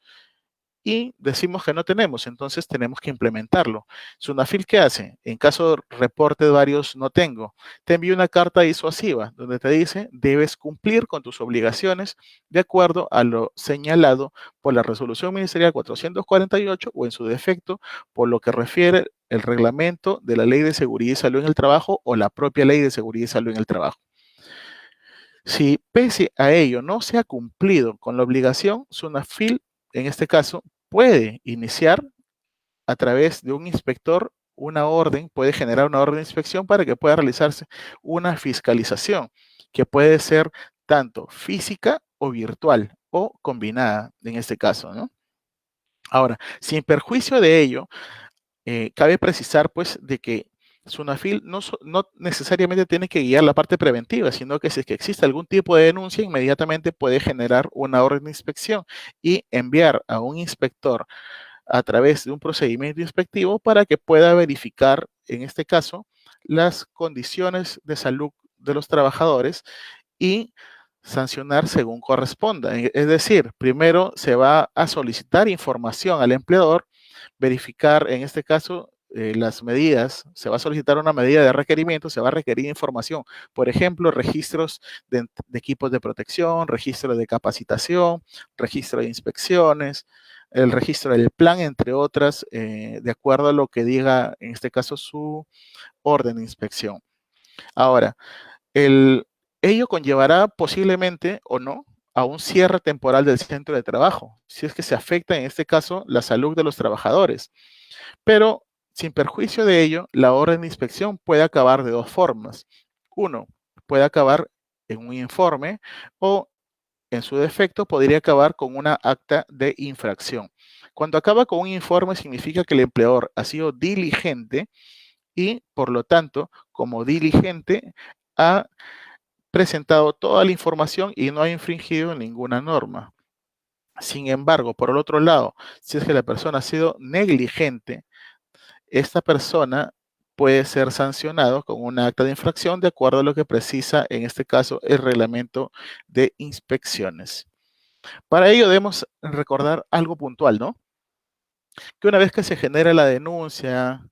y decimos que no tenemos, entonces tenemos que implementarlo. Sunafil, ¿qué hace? En caso de reporte de varios no tengo, te envío una carta disuasiva donde te dice debes cumplir con tus obligaciones de acuerdo a lo señalado por la resolución ministerial 448 o en su defecto por lo que refiere el reglamento de la Ley de Seguridad y Salud en el Trabajo o la propia Ley de Seguridad y Salud en el Trabajo. Si pese a ello no se ha cumplido con la obligación, SUNAFIL, en este caso, puede iniciar a través de un inspector una orden, puede generar una orden de inspección para que pueda realizarse una fiscalización, que puede ser tanto física o virtual o combinada en este caso, ¿no? Ahora, sin perjuicio de ello, cabe precisar pues de que SUNAFIL no necesariamente tiene que guiar la parte preventiva, sino que si es que existe algún tipo de denuncia, inmediatamente puede generar una orden de inspección y enviar a un inspector a través de un procedimiento inspectivo para que pueda verificar, en este caso, las condiciones de salud de los trabajadores y sancionar según corresponda. Es decir, primero se va a solicitar información al empleador, verificar, en este caso, las medidas, se va a solicitar una medida de requerimiento, se va a requerir información, por ejemplo, registros de equipos de protección, registro de capacitación, registro de inspecciones, el registro del plan, entre otras, de acuerdo a lo que diga, en este caso, su orden de inspección. Ahora, el, ello conllevará posiblemente o no a un cierre temporal del centro de trabajo, si es que se afecta, en este caso, la salud de los trabajadores. Pero, sin perjuicio de ello, la orden de inspección puede acabar de dos formas. Uno, puede acabar en un informe o, en su defecto, podría acabar con una acta de infracción. Cuando acaba con un informe, significa que el empleador ha sido diligente y, por lo tanto, como diligente, ha presentado toda la información y no ha infringido ninguna norma. Sin embargo, por el otro lado, si es que la persona ha sido negligente, esta persona puede ser sancionado con una acta de infracción de acuerdo a lo que precisa, en este caso, el reglamento de inspecciones. Para ello debemos recordar algo puntual, ¿no? Que una vez que se genera la denuncia,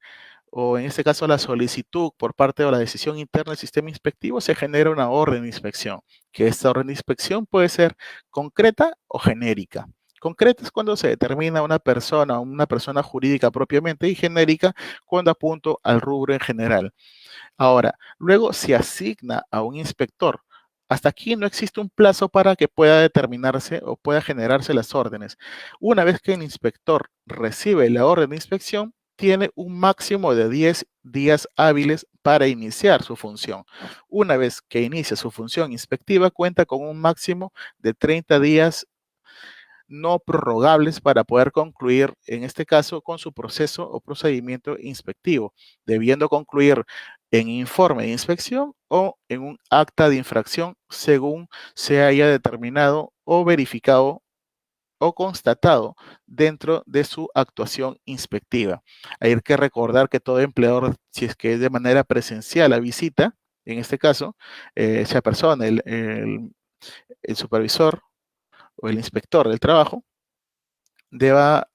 o en este caso la solicitud por parte de la decisión interna del sistema inspectivo, se genera una orden de inspección, que esta orden de inspección puede ser concreta o genérica. Concreta es cuando se determina una persona jurídica propiamente, y genérica cuando apunto al rubro en general. Ahora, luego se asigna a un inspector. Hasta aquí no existe un plazo para que pueda determinarse o pueda generarse las órdenes. Una vez que el inspector recibe la orden de inspección, tiene un máximo de 10 días hábiles para iniciar su función. Una vez que inicia su función inspectiva, cuenta con un máximo de 30 días no prorrogables para poder concluir, en este caso, con su proceso o procedimiento inspectivo, debiendo concluir en informe de inspección o en un acta de infracción según se haya determinado o verificado o constatado dentro de su actuación inspectiva. Hay que recordar que todo empleador, si es que es de manera presencial la visita, en este caso, esa persona, el supervisor o el inspector del trabajo, deba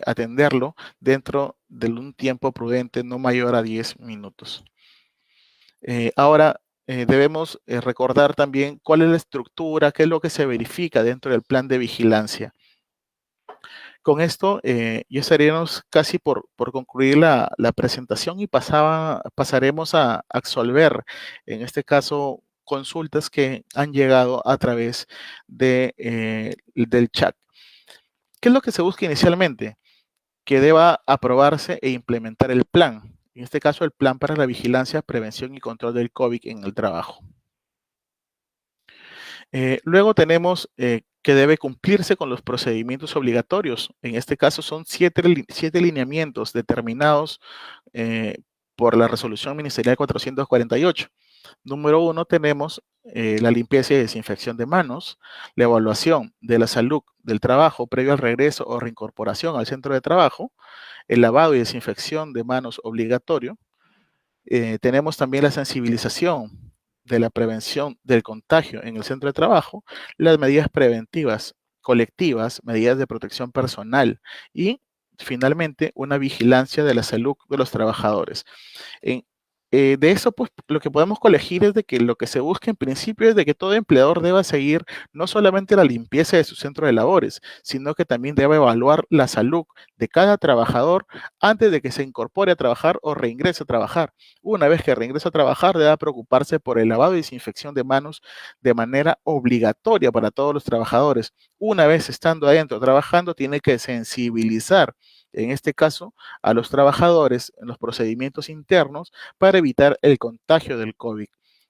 atenderlo dentro de un tiempo prudente no mayor a 10 minutos. Ahora, debemos recordar también cuál es la estructura, qué es lo que se verifica dentro del plan de vigilancia. Con esto ya estaríamos casi por concluir la presentación y pasaremos a absolver, en este caso, consultas que han llegado a través del chat. ¿Qué es lo que se busca inicialmente? Que deba aprobarse e implementar el plan. En este caso, el plan para la vigilancia, prevención y control del COVID en el trabajo. Luego tenemos que debe cumplirse con los procedimientos obligatorios. En este caso son siete lineamientos determinados por la resolución ministerial 448. Número 1, tenemos la limpieza y desinfección de manos, la evaluación de la salud del trabajo previo al regreso o reincorporación al centro de trabajo, el lavado y desinfección de manos obligatorio. Tenemos también la sensibilización de la prevención del contagio en el centro de trabajo, las medidas preventivas colectivas, medidas de protección personal y finalmente una vigilancia de la salud de los trabajadores. En- de eso, pues, lo que podemos colegir es de que lo que se busca en principio es de que todo empleador deba seguir no solamente la limpieza de su centro de labores, sino que también debe evaluar la salud de cada trabajador antes de que se incorpore a trabajar o reingrese a trabajar. Una vez que reingrese a trabajar, debe preocuparse por el lavado y desinfección de manos de manera obligatoria para todos los trabajadores. Una vez estando adentro trabajando, tiene que sensibilizar, en este caso, a los trabajadores en los procedimientos internos para evitar el contagio del COVID.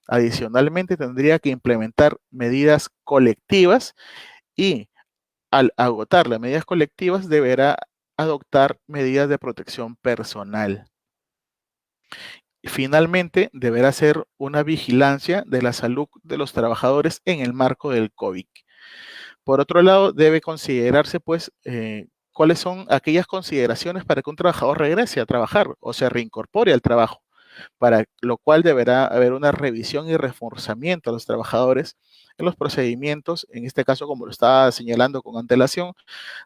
Adicionalmente, tendría que implementar medidas colectivas y, al agotar las medidas colectivas, deberá adoptar medidas de protección personal. Finalmente, deberá ser una vigilancia de la salud de los trabajadores en el marco del COVID. Por otro lado, debe considerarse, pues, cuáles son aquellas consideraciones para que un trabajador regrese a trabajar o se reincorpore al trabajo, para lo cual deberá haber una revisión y reforzamiento a los trabajadores en los procedimientos, en este caso, como lo estaba señalando con antelación,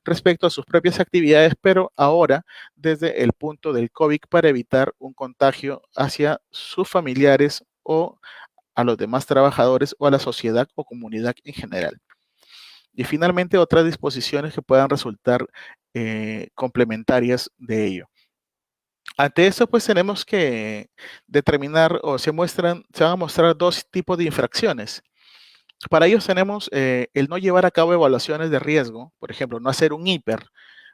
respecto a sus propias actividades, pero ahora desde el punto del COVID para evitar un contagio hacia sus familiares o a los demás trabajadores o a la sociedad o comunidad en general. Y finalmente, otras disposiciones que puedan resultar complementarias de ello. Ante esto, pues tenemos que determinar o se van a mostrar dos tipos de infracciones. Para ellos tenemos el no llevar a cabo evaluaciones de riesgo, por ejemplo, no hacer un hiper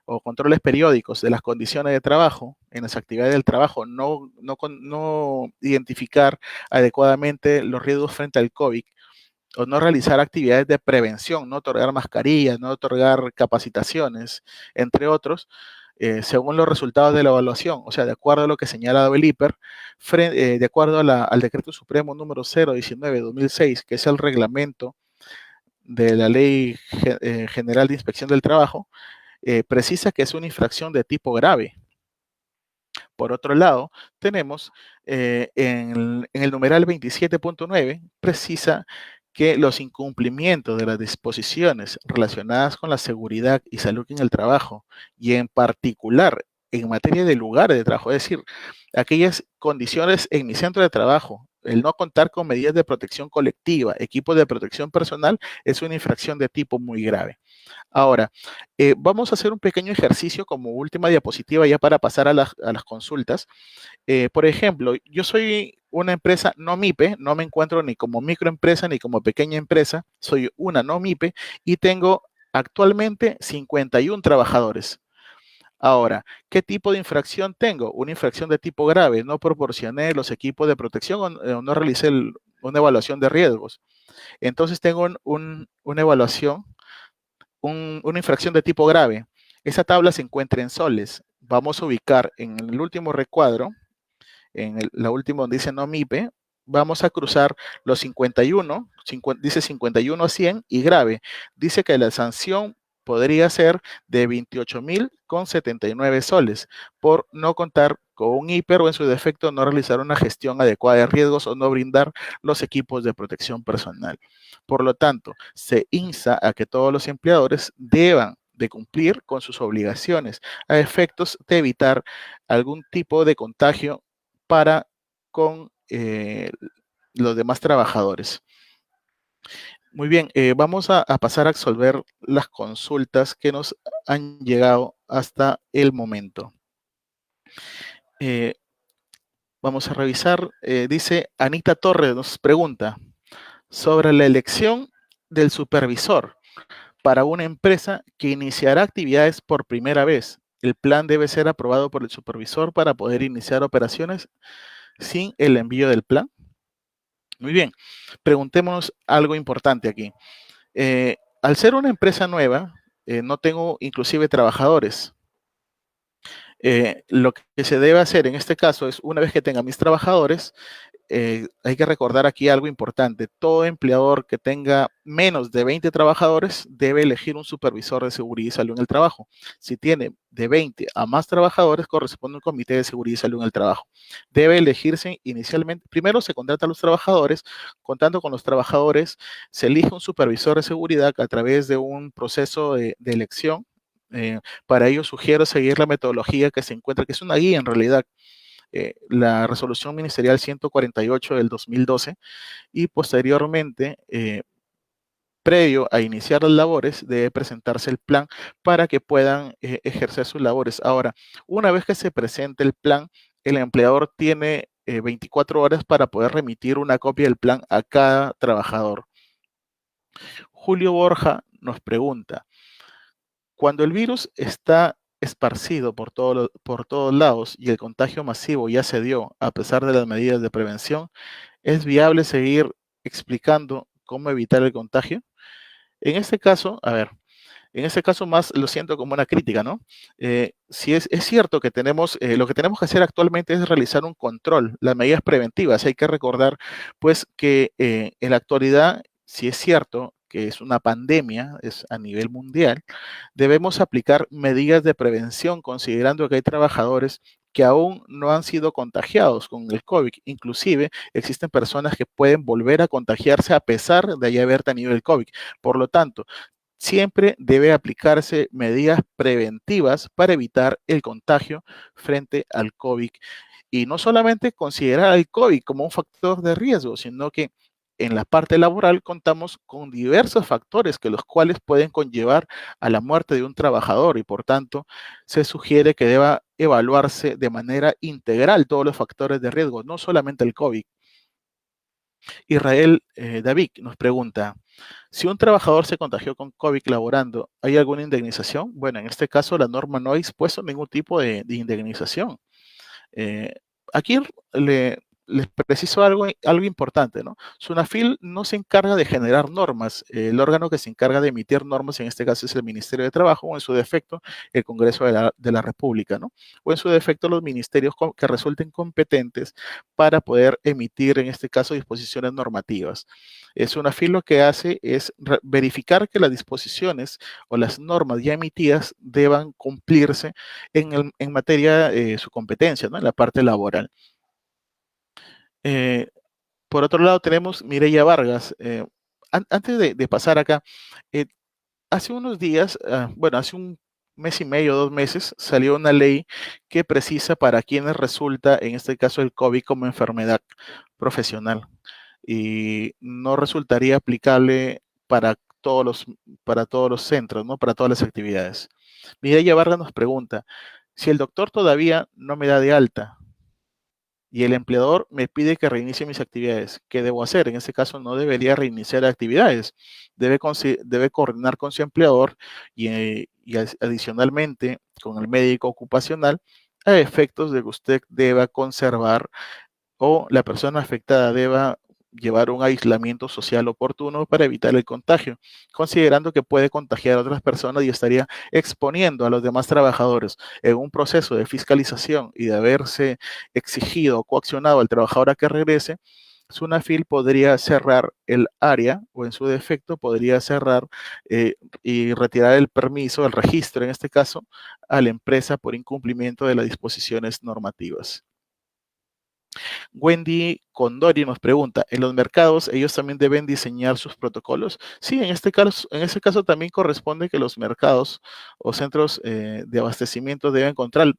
o controles periódicos de las condiciones de trabajo en las actividades del trabajo, no identificar adecuadamente los riesgos frente al COVID o no realizar actividades de prevención, no otorgar mascarillas, no otorgar capacitaciones, entre otros, según los resultados de la evaluación, o sea, de acuerdo a lo que señala el IPER, de acuerdo a al Decreto Supremo número 019-2006, que es el reglamento de la Ley General de Inspección del Trabajo, precisa que es una infracción de tipo grave. Por otro lado, tenemos en el numeral 27.9, precisa que los incumplimientos de las disposiciones relacionadas con la seguridad y salud en el trabajo, y en particular en materia de lugares de trabajo, es decir, aquellas condiciones en mi centro de trabajo, el no contar con medidas de protección colectiva, equipos de protección personal, es una infracción de tipo muy grave. Ahora, vamos a hacer un pequeño ejercicio como última diapositiva ya para pasar a las consultas. Por ejemplo, yo soy una empresa no MIPE, no me encuentro ni como microempresa ni como pequeña empresa, soy una no MIPE y tengo actualmente 51 trabajadores. Ahora, ¿qué tipo de infracción tengo? Una infracción de tipo grave, no proporcioné los equipos de protección o no realicé una evaluación de riesgos. Entonces tengo una evaluación, una infracción de tipo grave. Esa tabla se encuentra en soles. Vamos a ubicar en el último recuadro la última donde dice no MIPE, vamos a cruzar los 51, dice 51 a 100 y grave. Dice que la sanción podría ser de 28.079 soles por no contar con un hiper o en su defecto no realizar una gestión adecuada de riesgos o no brindar los equipos de protección personal. Por lo tanto, se insta a que todos los empleadores deban de cumplir con sus obligaciones a efectos de evitar algún tipo de contagio para con los demás trabajadores. Muy bien, vamos a pasar a resolver las consultas que nos han llegado hasta el momento. Vamos a revisar, dice Anita Torres nos pregunta sobre la elección del supervisor para una empresa que iniciará actividades por primera vez. El plan debe ser aprobado por el supervisor para poder iniciar operaciones sin el envío del plan. Muy bien, preguntémonos algo importante aquí. Al ser una empresa nueva, no tengo inclusive trabajadores. Lo que se debe hacer en este caso es, una vez que tenga mis trabajadores, hay que recordar aquí algo importante. Todo empleador que tenga menos de 20 trabajadores debe elegir un supervisor de seguridad y salud en el trabajo. Si tiene de 20 a más trabajadores, corresponde un comité de seguridad y salud en el trabajo. Debe elegirse inicialmente, primero se contrata a los trabajadores, contando con los trabajadores, se elige un supervisor de seguridad a través de un proceso de elección. Para ello sugiero seguir la metodología que se encuentra, que es una guía en realidad, la resolución ministerial 148 del 2012 y posteriormente, previo a iniciar las labores, debe presentarse el plan para que puedan ejercer sus labores. Ahora, una vez que se presente el plan, el empleador tiene 24 horas para poder remitir una copia del plan a cada trabajador. Julio Borja nos pregunta, cuando el virus está esparcido por todos lados y el contagio masivo ya se dio a pesar de las medidas de prevención, ¿es viable seguir explicando cómo evitar el contagio? En este caso, a ver, En este caso más lo siento como una crítica, ¿no? Si es cierto que tenemos, lo que tenemos que hacer actualmente es realizar un control, las medidas preventivas. Hay que recordar, pues, que en la actualidad, si es cierto que es una pandemia, es a nivel mundial, debemos aplicar medidas de prevención considerando que hay trabajadores que aún no han sido contagiados con el COVID. Inclusive existen personas que pueden volver a contagiarse a pesar de ya haber tenido el COVID. Por lo tanto, siempre debe aplicarse medidas preventivas para evitar el contagio frente al COVID. Y no solamente considerar al COVID como un factor de riesgo, sino que en la parte laboral contamos con diversos factores que los cuales pueden conllevar a la muerte de un trabajador y por tanto se sugiere que deba evaluarse de manera integral todos los factores de riesgo, no solamente el COVID. Israel David nos pregunta, si un trabajador se contagió con COVID laborando, ¿hay alguna indemnización? Bueno, en este caso la norma no ha dispuesto ningún tipo de indemnización. Eh, aquí les preciso algo importante, ¿no? SUNAFIL no se encarga de generar normas. El órgano que se encarga de emitir normas, en este caso es el Ministerio de Trabajo, o en su defecto, el Congreso de la República, ¿no? O en su defecto, los ministerios que resulten competentes para poder emitir, en este caso, disposiciones normativas. SUNAFIL lo que hace es verificar que las disposiciones o las normas ya emitidas deban cumplirse en materia de su competencia, ¿no? En la parte laboral. Eh, por otro lado, tenemos Mireya Vargas. Antes de pasar acá, eh, hace unos días, bueno, hace un mes y medio, 2 meses, salió una ley que precisa para quienes resulta, en este caso, el COVID como enfermedad profesional y no resultaría aplicable para todos los centros, ¿no? Para todas las actividades. Mireya Vargas nos pregunta, si el doctor todavía no me da de alta y el empleador me pide que reinicie mis actividades, ¿qué debo hacer? En este caso no debería reiniciar actividades, debe coordinar con su empleador y adicionalmente con el médico ocupacional a efectos de que usted deba conservar o la persona afectada deba llevar un aislamiento social oportuno para evitar el contagio, considerando que puede contagiar a otras personas y estaría exponiendo a los demás trabajadores en un proceso de fiscalización y de haberse exigido o coaccionado al trabajador a que regrese. Sunafil podría cerrar el área o en su defecto podría cerrar y retirar el permiso, el registro en este caso, a la empresa por incumplimiento de las disposiciones normativas. Wendy Condori nos pregunta, ¿en los mercados ellos también deben diseñar sus protocolos? Sí, en este caso también corresponde que los mercados o centros de abastecimiento deben contar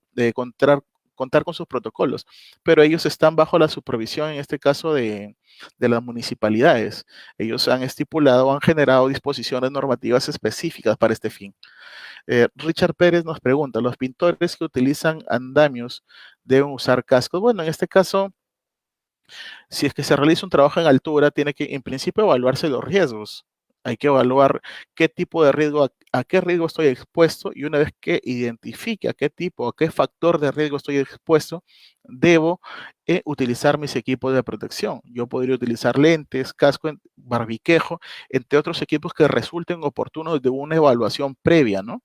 con sus protocolos, pero ellos están bajo la supervisión, en este caso, de las municipalidades. Ellos han estipulado o han generado disposiciones normativas específicas para este fin. Richard Pérez nos pregunta, ¿los pintores que utilizan andamios deben usar cascos? Bueno, en este caso si es que se realiza un trabajo en altura, tiene que, en principio, evaluarse los riesgos. Hay que evaluar qué tipo de riesgo, a qué riesgo estoy expuesto y una vez que identifique a qué tipo, a qué factor de riesgo estoy expuesto, debo utilizar mis equipos de protección. Yo podría utilizar lentes, casco, barbiquejo, entre otros equipos que resulten oportunos de una evaluación previa, ¿no?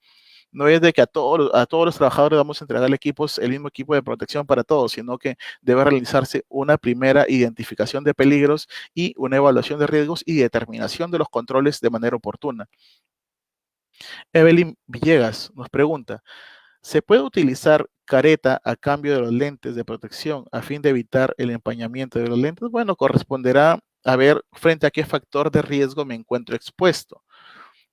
No es de que a todos los trabajadores vamos a entregar el mismo equipo de protección para todos, sino que debe realizarse una primera identificación de peligros y una evaluación de riesgos y determinación de los controles de manera oportuna. Evelyn Villegas nos pregunta, ¿se puede utilizar careta a cambio de los lentes de protección a fin de evitar el empañamiento de los lentes? Bueno, corresponderá a ver frente a qué factor de riesgo me encuentro expuesto.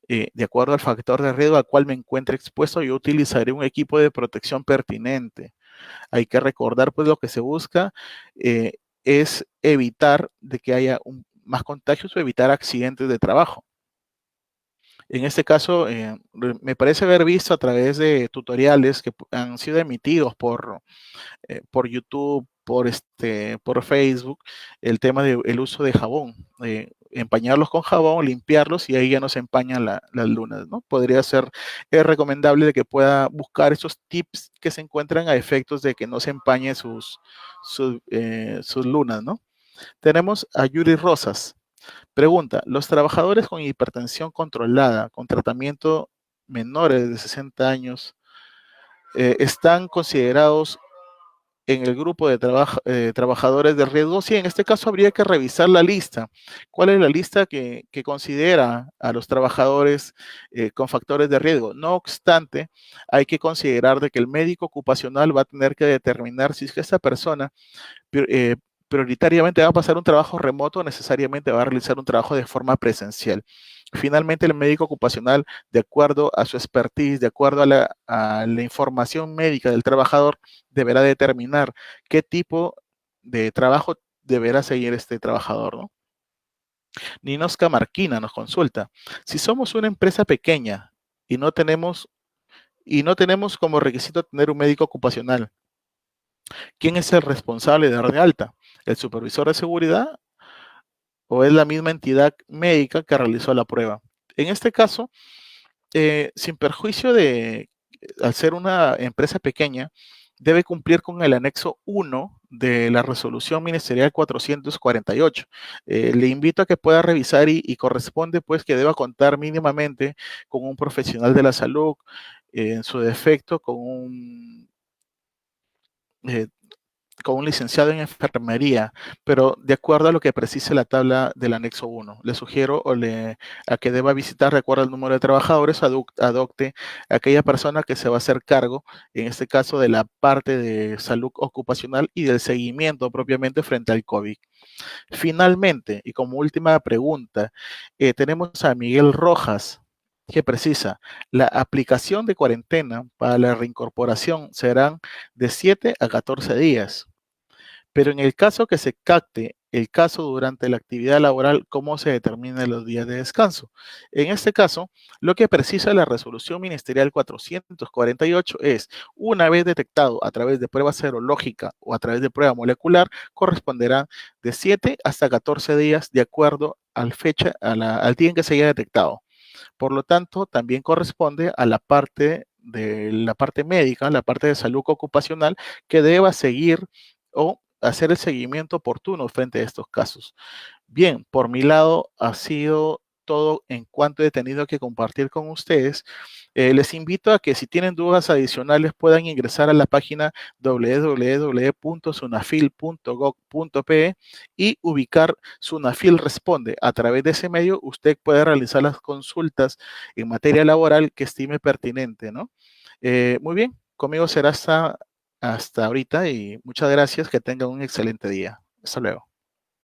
De acuerdo al factor de riesgo al cual me encuentre expuesto, yo utilizaré un equipo de protección pertinente. Hay que recordar, pues, lo que se busca eh, es evitar de que haya más contagios o evitar accidentes de trabajo. En este caso, me parece haber visto a través de tutoriales que han sido emitidos por YouTube, por Facebook, el tema del uso de jabón, empañarlos con jabón, limpiarlos y ahí ya no se empañan las lunas, ¿no? Podría ser recomendable de que pueda buscar esos tips que se encuentran a efectos de que no se empañen sus lunas, ¿no? Tenemos a Yuri Rosas. Pregunta, ¿los trabajadores con hipertensión controlada, con tratamiento menores de 60 años están considerados en el grupo de trabajadores de riesgo? Sí, en este caso habría que revisar la lista. ¿Cuál es la lista que considera a los trabajadores con factores de riesgo? No obstante, hay que considerar de que el médico ocupacional va a tener que determinar si es que esta persona eh, prioritariamente va a pasar un trabajo remoto o necesariamente va a realizar un trabajo de forma presencial. Finalmente, el médico ocupacional, de acuerdo a su expertise, de acuerdo a la información médica del trabajador, deberá determinar qué tipo de trabajo deberá seguir este trabajador, ¿no? Ninoska Marquina nos consulta: si somos una empresa pequeña y no tenemos como requisito tener un médico ocupacional, ¿quién es el responsable de dar de alta? ¿El supervisor de seguridad o es la misma entidad médica que realizó la prueba? En este caso, sin perjuicio de, al ser una empresa pequeña, debe cumplir con el anexo 1 de la resolución ministerial 448. Le invito a que pueda revisar y corresponde pues que deba contar mínimamente con un profesional de la salud, en su defecto eh, con un licenciado en enfermería, pero de acuerdo a lo que precise la tabla del anexo 1. Le sugiero a que deba visitar, recuerda el número de trabajadores, adopte a aquella persona que se va a hacer cargo, en este caso, de la parte de salud ocupacional y del seguimiento propiamente frente al COVID. Finalmente, y como última pregunta, tenemos a Miguel Rojas, que precisa: la aplicación de cuarentena para la reincorporación serán de 7 a 14 días. Pero en el caso que se capte el caso durante la actividad laboral, ¿cómo se determinan los días de descanso? En este caso, lo que precisa la resolución ministerial 448 es: una vez detectado a través de prueba serológica o a través de prueba molecular, corresponderá de 7 hasta 14 días de acuerdo al día en que se haya detectado. Por lo tanto, también corresponde a la parte médica, la parte de salud ocupacional, que deba seguir o hacer el seguimiento oportuno frente a estos casos. Bien, por mi lado ha sido todo en cuanto he tenido que compartir con ustedes. Les invito a que, si tienen dudas adicionales, puedan ingresar a la página www.sunafil.gov.pe y ubicar Sunafil Responde. A través de ese medio, usted puede realizar las consultas en materia laboral que estime pertinente, ¿no? Muy bien, conmigo será hasta ahorita y muchas gracias. Que tengan un excelente día. Hasta luego.